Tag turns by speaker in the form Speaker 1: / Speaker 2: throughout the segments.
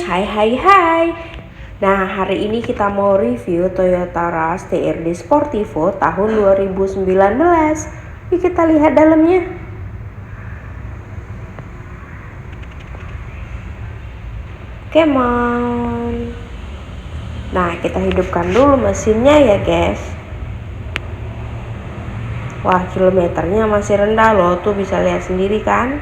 Speaker 1: hai hai hai. Nah, hari ini kita mau review Toyota Rush TRD Sportivo tahun 2019. Yuk kita lihat dalamnya. Come on. Nah, kita hidupkan dulu mesinnya ya guys. Wah, kilometernya masih rendah loh, tuh bisa lihat sendiri kan.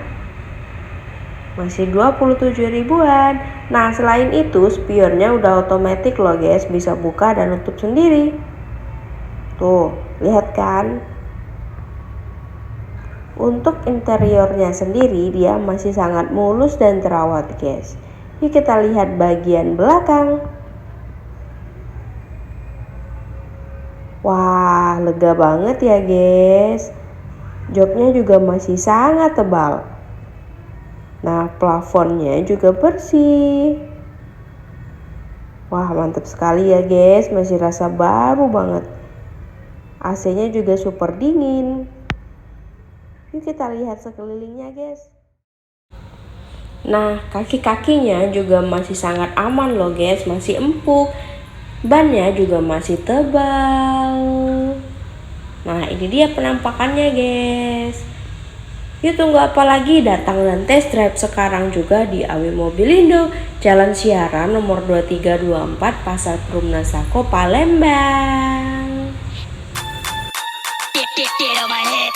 Speaker 1: Masih 27 ribuan. Nah, selain itu spionnya udah otomatis loh guys, bisa buka dan tutup sendiri. Tuh, lihat kan. Untuk interiornya sendiri dia masih sangat mulus dan terawat guys. Yuk kita lihat bagian belakang. Wah, lega banget ya guys. Joknya juga masih sangat tebal. Nah, plafonnya juga bersih. Wah, mantap sekali ya guys, masih rasa baru banget. AC-nya juga super dingin. Yuk kita lihat sekelilingnya guys. Nah, kaki-kakinya juga masih sangat aman loh guys, masih empuk. Bannya juga masih tebal. Nah, ini dia penampakannya guys. Yuk tunggu apa lagi, datang dan test drive sekarang juga di AW Mobilindo, Jalan Siaran nomor 2324, Pasar Perumnasako, Palembang.
Speaker 2: Get on my head.